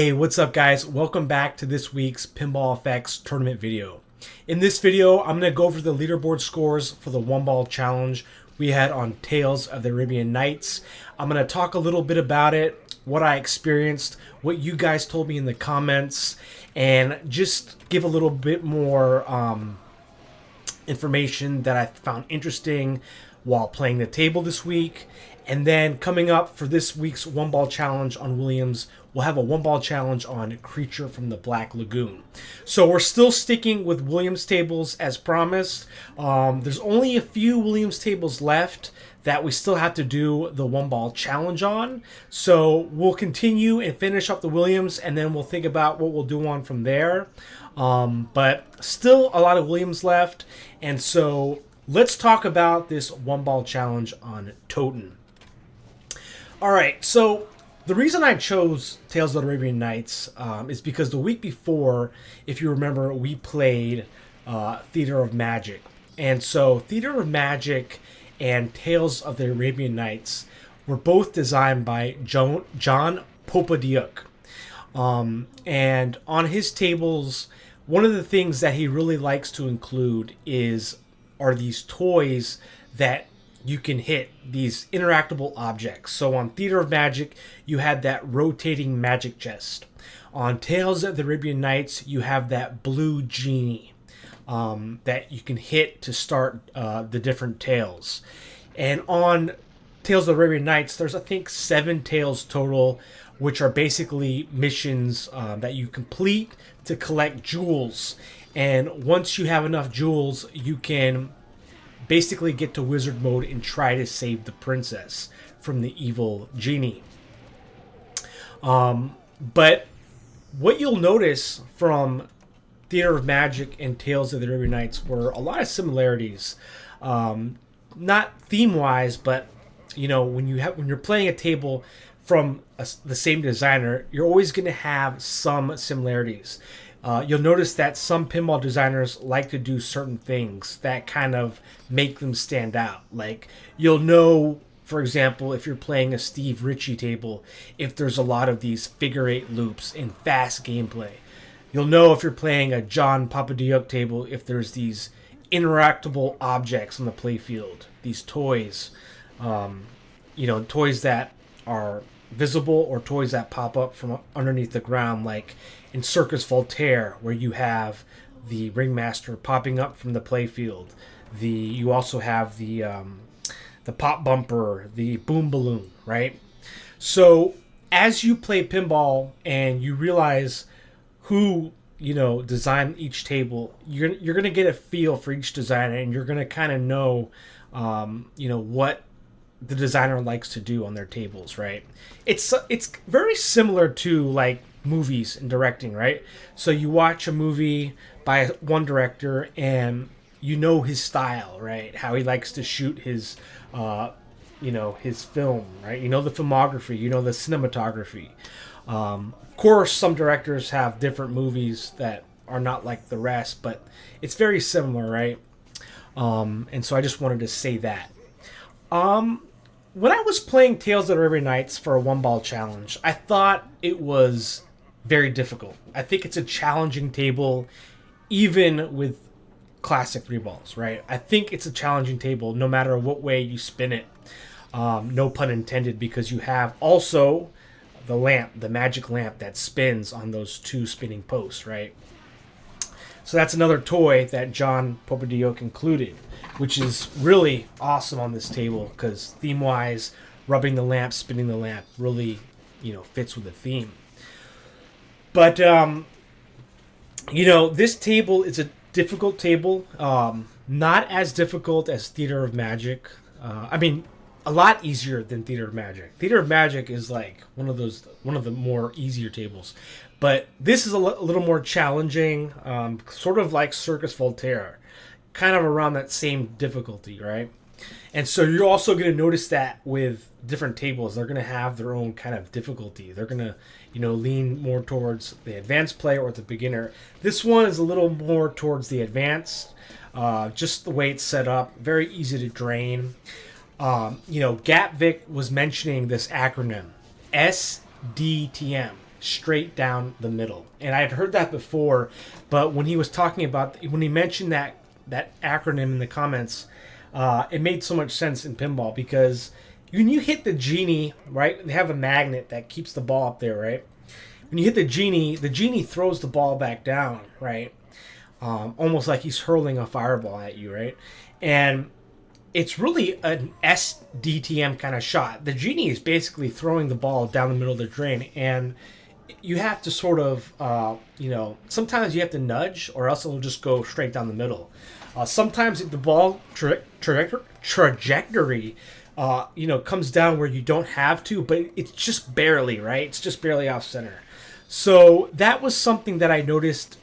Hey, what's up guys? Welcome back to this week's Pinball Effects tournament video. In this video, I'm going to go over the leaderboard scores for the one ball challenge we had on Tales of the Arabian Nights. I'm going to talk a little bit about it, what I experienced, what you guys told me in the comments, and just give a little bit more information that I found interesting while playing the table this week. And then coming up for this week's one ball challenge on Williams, we'll have a one ball challenge on Creature from the Black Lagoon. So we're still sticking with Williams tables as promised. There's only a few Williams tables left that we still have to do the one ball challenge on. So we'll continue and finish up the Williams, and then we'll think about what we'll do on from there. But still a lot of Williams left. And so let's talk about this one ball challenge on TOTAN. All right, so the reason I chose Tales of the Arabian Nights is because the week before, if you remember, we played Theater of Magic. And so Theater of Magic and Tales of the Arabian Nights were both designed by John Popadiuk. And on his tables, one of the things that he really likes to include are these toys that you can hit, these interactable objects. So on Theater of Magic, you had that rotating magic chest. On Tales of the Arabian Nights, you have that blue genie that you can hit to start the different tales. And on Tales of the Arabian Nights, there's I think 7 tales total, which are basically missions that you complete to collect jewels. And once you have enough jewels, you can basically get to wizard mode and try to save the princess from the evil genie. But what you'll notice from Theater of Magic and Tales of the Arabian Nights were a lot of similarities, not theme-wise, but you know, when you're playing a table from the same designer, you're always going to have some similarities. You'll notice that some pinball designers like to do certain things that kind of make them stand out. Like, you'll know, for example, if you're playing a Steve Ritchie table, if there's a lot of these figure 8 loops and fast gameplay. You'll know if you're playing a John Popadiuk table, if there's these interactable objects on the playfield, these toys, toys that are visible or toys that pop up from underneath the ground, like in Circus Voltaire, where you have the ringmaster popping up from the playfield. You also have the pop bumper, the boom balloon, right? So as you play pinball and you realize who designed each table, you're gonna get a feel for each designer, and you're gonna kind of know what the designer likes to do on their tables, right? It's very similar to like movies and directing, right? So you watch a movie by one director and you know his style, right? How he likes to shoot his his film, right? You know the filmography, you know the cinematography. Of course, some directors have different movies that are not like the rest, but it's very similar, right? And so I just wanted to say that. When I was playing Tales of the Arabian Nights for a one ball challenge, I thought it was very difficult. I think it's a challenging table, even with classic 3-balls, right? I think it's a challenging table no matter what way you spin it. No pun intended, because you have also the lamp, the magic lamp that spins on those 2 spinning posts, right? So that's another toy that John Popadiuk included, which is really awesome on this table because theme-wise, rubbing the lamp, spinning the lamp really, fits with the theme. But, this table is a difficult table. Not as difficult as Theater of Magic. A lot easier than Theater of Magic. Theater of Magic is like one of the more easier tables. But this is a little more challenging, sort of like Circus Voltaire, kind of around that same difficulty, right? And so you're also going to notice that with different tables, they're going to have their own kind of difficulty. They're going to, lean more towards the advanced player or the beginner. This one is a little more towards the advanced, just the way it's set up, very easy to drain. Gapvic was mentioning this acronym, SDTM. straight down the middle. And I had heard that before, but when he was talking about, when he mentioned that acronym in the comments, it made so much sense in pinball because when you hit the genie, right, they have a magnet that keeps the ball up there, right? When you hit the genie throws the ball back down, right? Almost like he's hurling a fireball at you, right? And it's really an SDTM kind of shot. The genie is basically throwing the ball down the middle of the drain, and you have to sort of, sometimes you have to nudge, or else it'll just go straight down the middle. Sometimes the ball trajectory, comes down where you don't have to, but it's just barely, right? It's just barely off center. So that was something that I noticed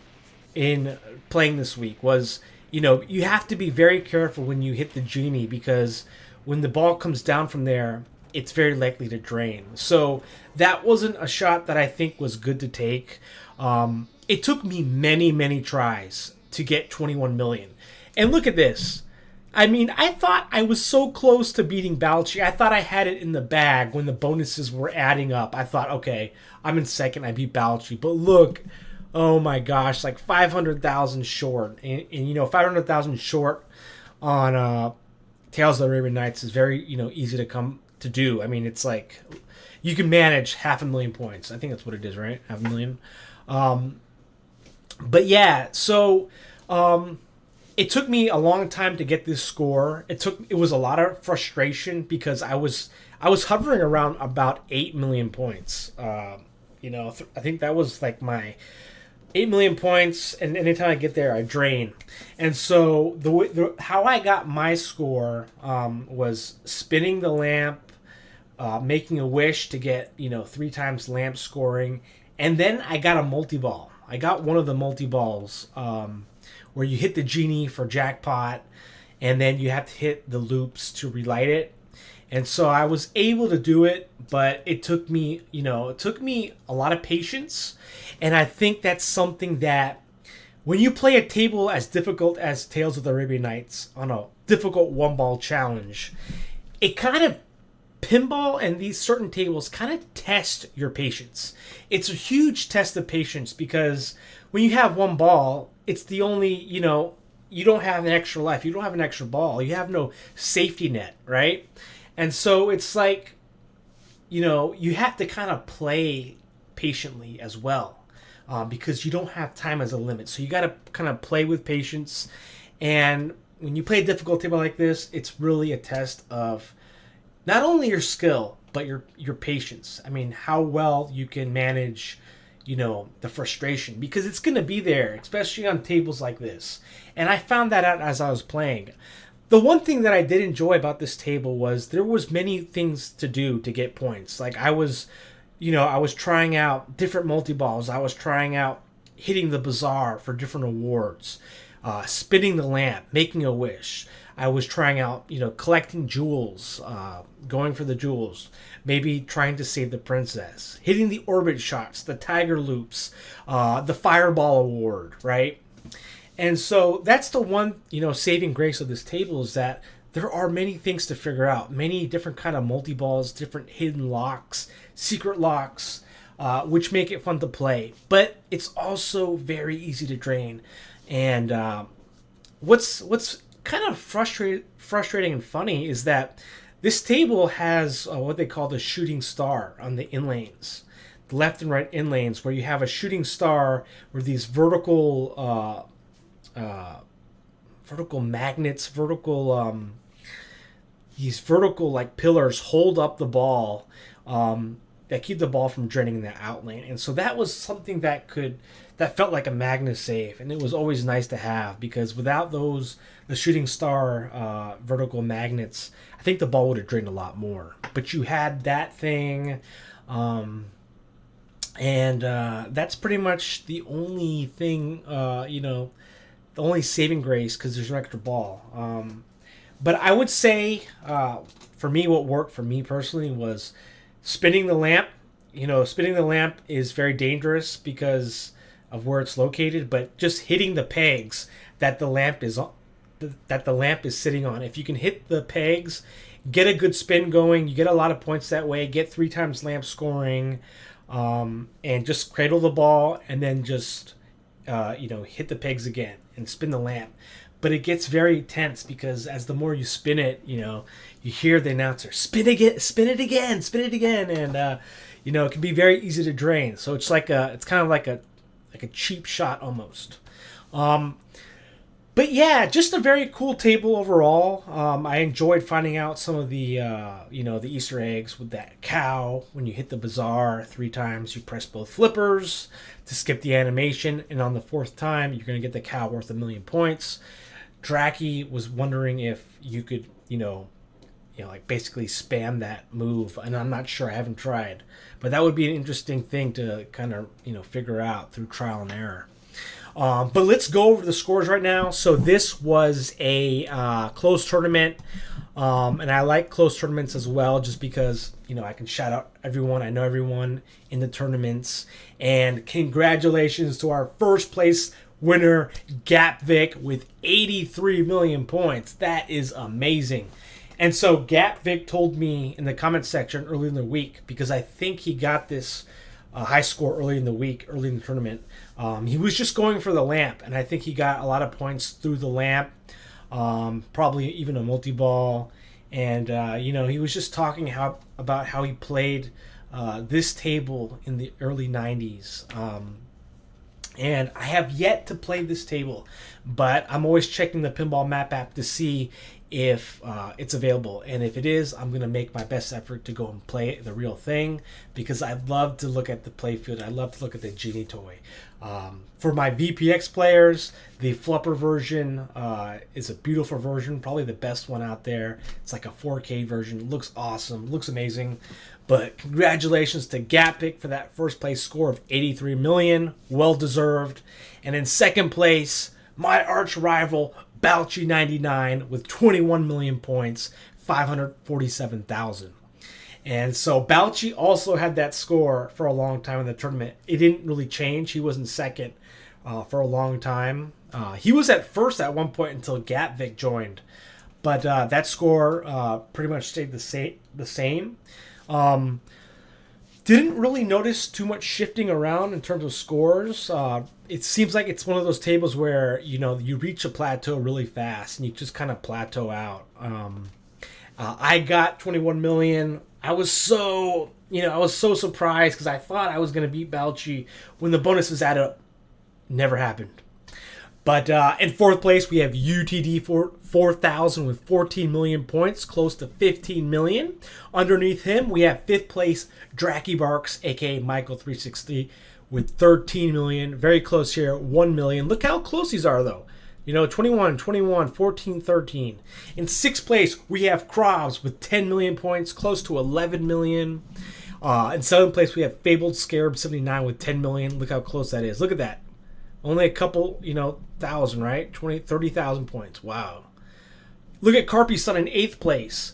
in playing this week was, you have to be very careful when you hit the genie because when the ball comes down from there, it's very likely to drain. So that wasn't a shot that I think was good to take. It took me many, many tries to get 21 million. And look at this. I mean, I thought I was so close to beating Balchi. I thought I had it in the bag when the bonuses were adding up. I thought, okay, I'm in second. I beat Balchi. But look, oh my gosh, like 500,000 short. And 500,000 short on Tales of the Arabian Nights is very, easy to do. I mean, it's like you can manage 500,000 points. I think that's what it is, right? 500,000. But yeah, so it took me a long time to get this score. It was a lot of frustration because I was hovering around about 8 million points. I think that was like my 8 million points, and anytime I get there, I drain. And so how I got my score was spinning the lamp, making a wish to get 3 times lamp scoring, and then I got a multi-ball. I got one of the multi-balls where you hit the genie for jackpot, and then you have to hit the loops to relight it. And so I was able to do it, but it took me a lot of patience. And I think that's something that when you play a table as difficult as Tales of the Arabian Nights on a difficult one-ball challenge, it kind of, pinball and these certain tables kind of test your patience. It's a huge test of patience because when you have one ball, it's the only, you don't have an extra life. You don't have an extra ball. You have no safety net, right? And so it's like, you have to kind of play patiently as well because you don't have time as a limit. So you got to kind of play with patience. And when you play a difficult table like this, it's really a test of not only your skill, but your patience. I mean, how well you can manage, the frustration, because it's going to be there, especially on tables like this. And I found that out as I was playing. The one thing that I did enjoy about this table was there was many things to do to get points. Like I was trying out different multi-balls. I was trying out hitting the bazaar for different awards, spinning the lamp, making a wish. I was trying out, collecting jewels, going for the jewels, maybe trying to save the princess, hitting the orbit shots, the tiger loops, the fireball award, right? And so that's the one, saving grace of this table is that there are many things to figure out, many different kind of multi-balls, different hidden locks, secret locks, which make it fun to play. But it's also very easy to drain. And what's kind of frustrating and funny is that this table has what they call the shooting star on the in lanes, the left and right in lanes, where you have a shooting star where these vertical magnets, these vertical like pillars hold up the ball that keep the ball from draining in the out lane. And so that was something that felt like a magnet save, and it was always nice to have because without those, the shooting star vertical magnets, I think the ball would have drained a lot more. But you had that thing, and that's pretty much the only thing, the only saving grace because there's an extra ball. But I would say, for me, what worked for me personally was spinning the lamp. Spinning the lamp is very dangerous because of where it's located, but just hitting the pegs that the lamp is sitting on. If you can hit the pegs, get a good spin going, you get a lot of points that way, get 3 times lamp scoring. and just cradle the ball and then just hit the pegs again and spin the lamp. But it gets very tense because as the more you spin it, you hear the announcer spin again, spin it again, spin it again, and it can be very easy to drain. So it's it's kind of like a cheap shot almost. But yeah, just a very cool table overall. I enjoyed finding out some of the the Easter eggs with that cow. When you hit the bazaar 3 times, you press both flippers to skip the animation, and on the 4th time, you're going to get the cow worth 1,000,000 points. Dracky was wondering if you could, basically spam that move, and I'm not sure. I haven't tried, but that would be an interesting thing to kind of figure out through trial and error. But let's go over the scores right now. So this was a closed tournament, and I like closed tournaments as well, just because I can shout out everyone. I know everyone in the tournaments, and congratulations to our first place winner, Gap Vic, with 83 million points. That is amazing. And so Gap Vic told me in the comment section early in the week, because I think he got this high score early in the tournament. He was just going for the lamp, and I think he got a lot of points through the lamp, probably even a multi-ball. And, he was just talking about how he played this table in the early 90s. And I have yet to play this table, but I'm always checking the Pinball Map app to see if it's available. And if it is, I'm going to make my best effort to go and play the real thing, because I love to look at the playfield. I love to look at the Genie toy. For my VPX players, the Flupper version is a beautiful version, probably the best one out there. It's like a 4K version. It looks awesome, looks amazing. But congratulations to Gapik for that first place score of 83 million. Well deserved. And in second place, my arch rival, Balchi99, with 21 million points, 547,000. And so Balchi also had that score for a long time in the tournament. It didn't really change. He was in second for a long time. He was at first at one point until Gapvik joined. But that score pretty much stayed the same. Didn't really notice too much shifting around in terms of scores. It seems like it's one of those tables where you reach a plateau really fast and you just kind of plateau out. I got 21 million. I was so surprised because I thought I was going to beat Balchi when the bonuses added up. Never happened. But in fourth place, we have UTD 4000 with 14 million points, close to 15 million. Underneath him, we have fifth place Dracky Barks, aka Michael360, with 13 million. Very close here, 1 million. Look how close these are, though. 21, 21, 14, 13. In sixth place, we have Krobs with 10 million points, close to 11 million. In seventh place, we have Fabled Scarab 79 with 10 million. Look how close that is. Look at that. Only a couple, thousand, right? 20, 30,000 points. Wow. Look at Carpy Sun in eighth place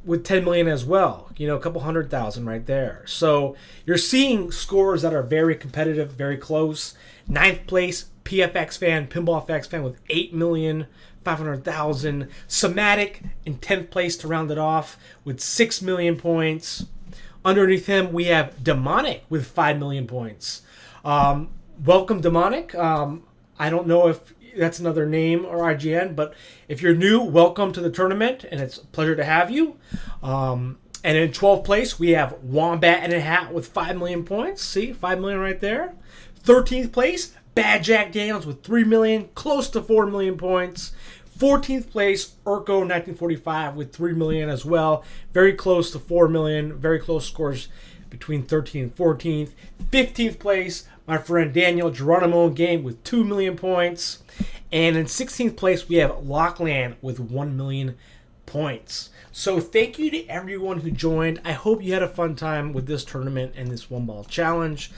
with 10 million as well. A couple 100,000 right there. So you're seeing scores that are very competitive, very close. Ninth place, PFX Fan, Pinball FX Fan with 8,500,000. Somatic in 10th place to round it off with 6 million points. Underneath him, we have Demonic with 5 million points. Welcome, Demonic. I don't know if that's another name or IGN, but if you're new, welcome to the tournament, and it's a pleasure to have you. And in 12th place, we have Wombat in a Hat with 5 million points. See, 5 million right there. 13th place, Bad Jack Daniels with 3 million, close to 4 million points. 14th place, Urko 1945 with 3 million as well. Very close to 4 million. Very close scores between 13th and 14th. 15th place, my friend Daniel Geronimo Game with 2 million points. And in 16th place, we have Lockland with 1 million points. So thank you to everyone who joined. I hope you had a fun time with this tournament and this one ball challenge.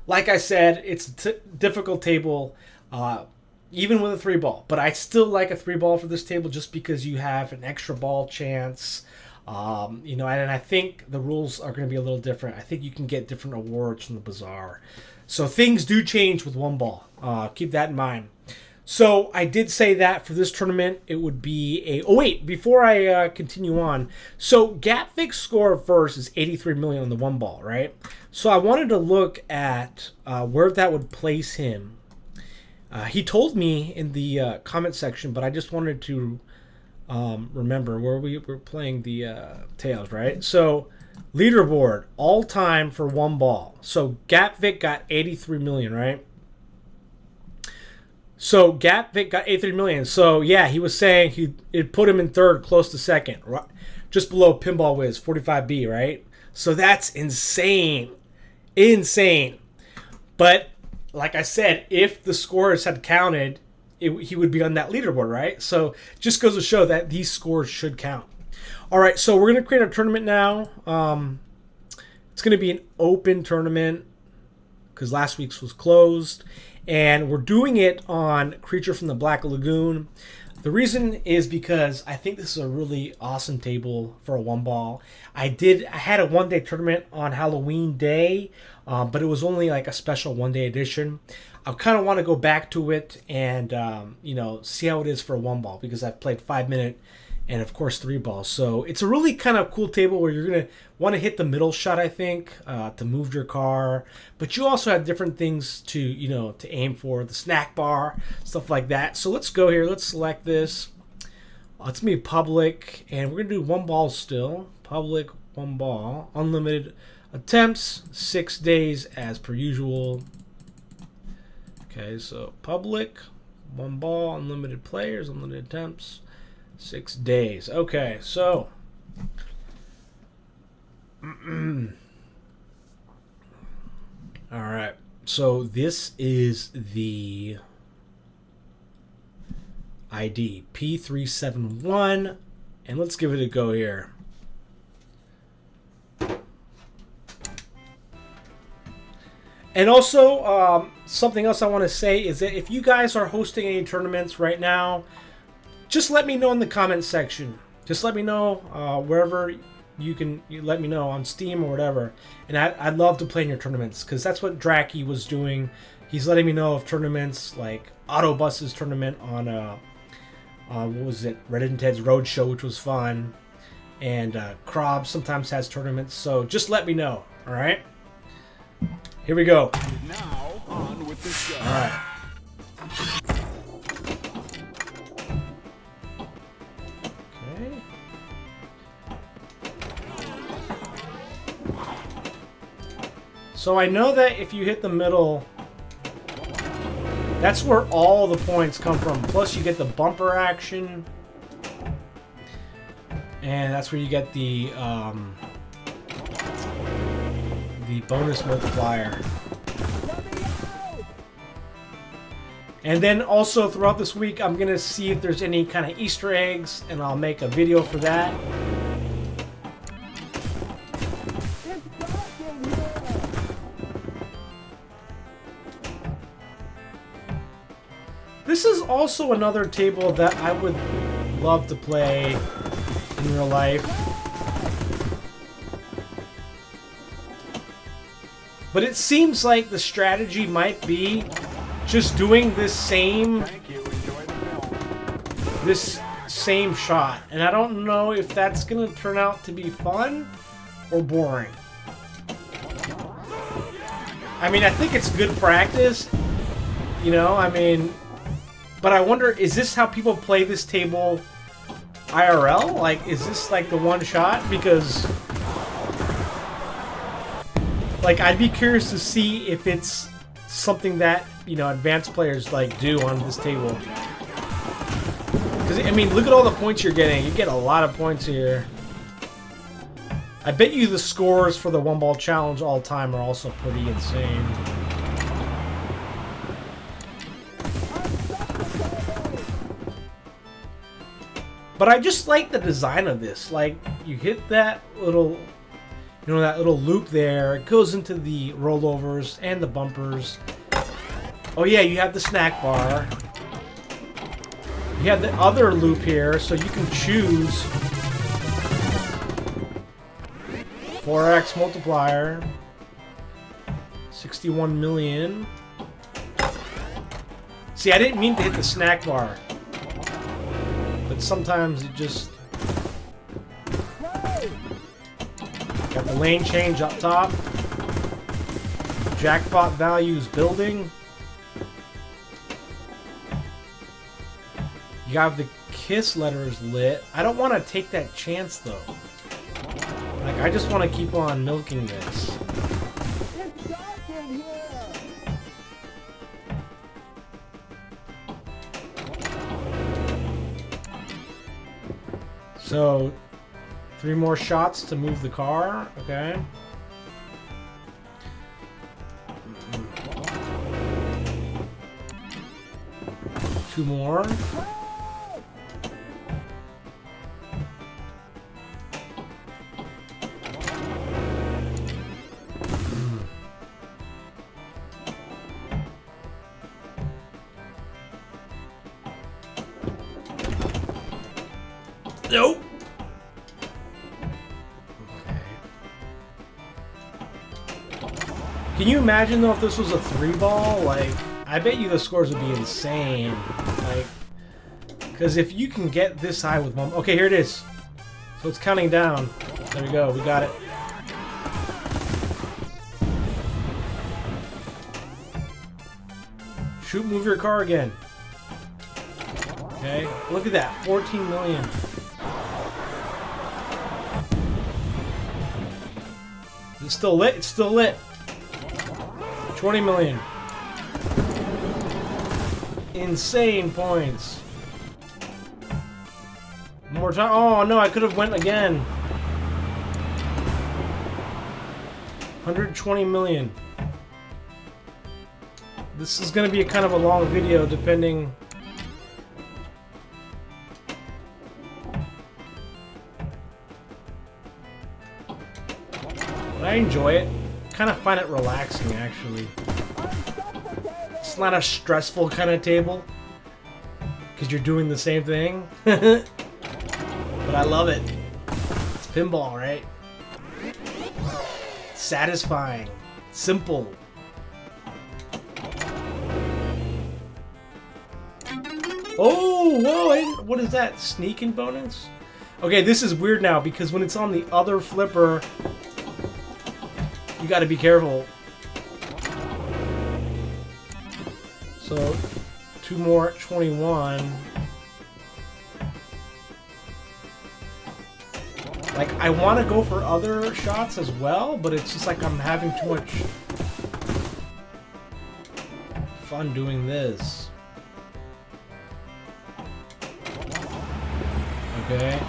Like I said, it's a difficult table, even with a 3-ball. But I still like a 3-ball for this table just because you have an extra ball chance. And I think the rules are going to be a little different. I think you can get different awards from the bazaar. So things do change with 1 ball. Keep that in mind. So I did say that for this tournament, it would be a... Oh, wait, before I continue on. So Gatvik's score first is 83 million on the one ball, right? So I wanted to look at where that would place him. He told me in the comment section, but I just wanted to remember where we were playing the tails, right? So leaderboard, all time for one ball. So Gatvik got 83 million, right? So Gatvik got 83 million. So yeah, he was saying it put him in third, close to second, right? Just below Pinball Wiz 45B, right? So that's insane. Insane. But like I said, if the scores had counted, he would be on that leaderboard, right? So just goes to show that these scores should count. All right, so we're going to create a tournament now. It's going to be an open tournament because last week's was closed. And we're doing it on Creature from the Black Lagoon. The reason is because I think this is a really awesome table for a one ball. I had a one-day tournament on Halloween Day, but it was only like a special one-day edition. I kind of want to go back to it and see how it is for a one ball because I've played 5-minute and of course 3 balls. So it's a really kind of cool table where you're gonna want to hit the middle shot, I think, to move your car. But you also have different things to aim for, the snack bar, stuff like that. So let's go here. Let's select this. It's gonna be public, and we're gonna do one ball still. Public, one ball, unlimited attempts, 6 days as per usual. Okay, so public, one ball, unlimited players, unlimited attempts. 6 days. Okay, so all right. So this is the ID P371, and let's give it a go here. And also, something else I want to say is that if you guys are hosting any tournaments right now, just let me know in the comments section. Just let me know wherever you let me know on Steam or whatever. And I'd love to play in your tournaments because that's what Draki was doing. He's letting me know of tournaments like Autobus's tournament on what was it? Red and Ted's Roadshow, which was fun. And Krob sometimes has tournaments. So just let me know. All right. Here we go. Now on with the show. All right. Okay. So I know that if you hit the middle, that's where all the points come from. Plus you get the bumper action. And that's where you get the bonus multiplier. And then also throughout this week, I'm going to see if there's any kind of Easter eggs, and I'll make a video for that. This is also another table that I would love to play in real life. But it seems like the strategy might be just doing this same shot. And I don't know if that's going to turn out to be fun or boring. I mean, I think it's good practice. But I wonder, is this how people play this table IRL? Like, is this like the one shot? Because like, I'd be curious to see if it's something that, advanced players like do on this table. Because, I mean, look at all the points you're getting. You get a lot of points here. I bet you the scores for the one ball challenge all time are also pretty insane. But I just like the design of this. Like, you hit that little... that little loop there, it goes into the rollovers and the bumpers. Oh yeah, you have the snack bar. You have the other loop here, so you can choose 4x multiplier, 61 million, See, I didn't mean to hit the snack bar. But sometimes it just... Got the lane change up top. Jackpot values building. You got the KISS letters lit. I don't want to take that chance though. Like, I just want to keep on milking this. So, 3 more shots to move the car. Okay. Two more. Nope. Okay. Can you imagine though if this was a 3-ball? Like, I bet you the scores would be insane. Like, because if you can get this high with one... Okay, here it is. So it's counting down. There we go. We got it. Shoot, move your car again. Okay, look at that. 14 million. Is it still lit? It's still lit. 20 million. Insane points. More time. Oh no, I could have went again. 120 million. This is going to be a kind of a long video depending. But I enjoy it. Kind of find it relaxing actually. It's not a stressful kind of table because you're doing the same thing. But I love it. It's pinball, right? Satisfying. Simple. Oh, whoa, what is that? Sneaking bonus? Okay, this is weird now because when it's on the other flipper, you gotta be careful. So, 2 more at 21. Like, I want to go for other shots as well, but it's just like I'm having too much fun doing this. Okay.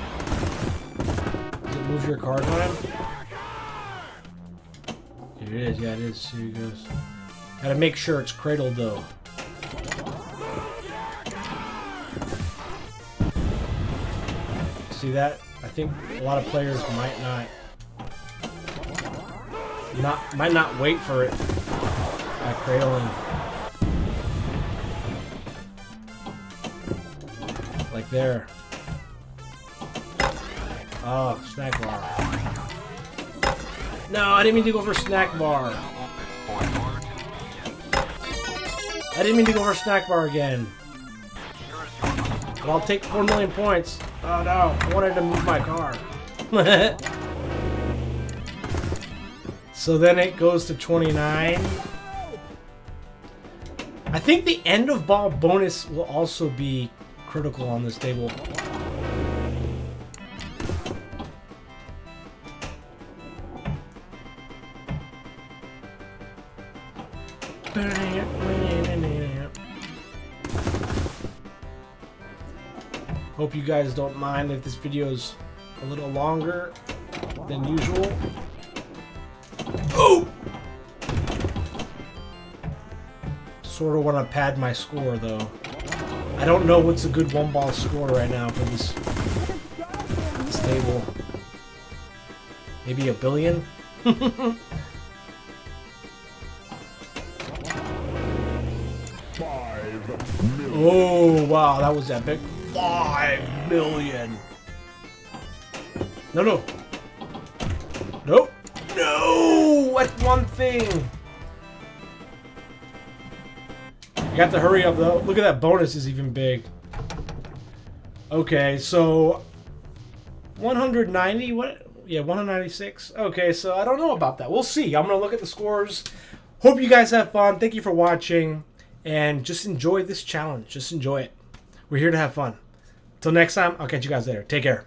Does it move your card time? Here it is. Yeah, it is. Here it goes. Gotta make sure it's cradled, though. See that? I think a lot of players might not wait for it by cradling. Like there. Oh, snack bar. No, I didn't mean to go for snack bar. I didn't mean to go for snack bar again. But I'll take 4 million points. Oh no, I wanted to move my car. So then it goes to 29. I think the end of ball bonus will also be critical on this table. Hope you guys don't mind if this video is a little longer than usual. Oh! Sort of want to pad my score though. I don't know what's a good 1-ball score right now for this table. Maybe 1 billion? Oh wow, that was epic. 5 million. No, no. Nope. No! That's one thing. got to hurry up though. Look at that bonus is even big. Okay, so 190. What? Yeah, 196. Okay, so I don't know about that. We'll see. I'm gonna look at the scores. Hope you guys have fun. Thank you for watching, and just enjoy this challenge. Just enjoy it. We're here to have fun. Till next time, I'll catch you guys later. Take care.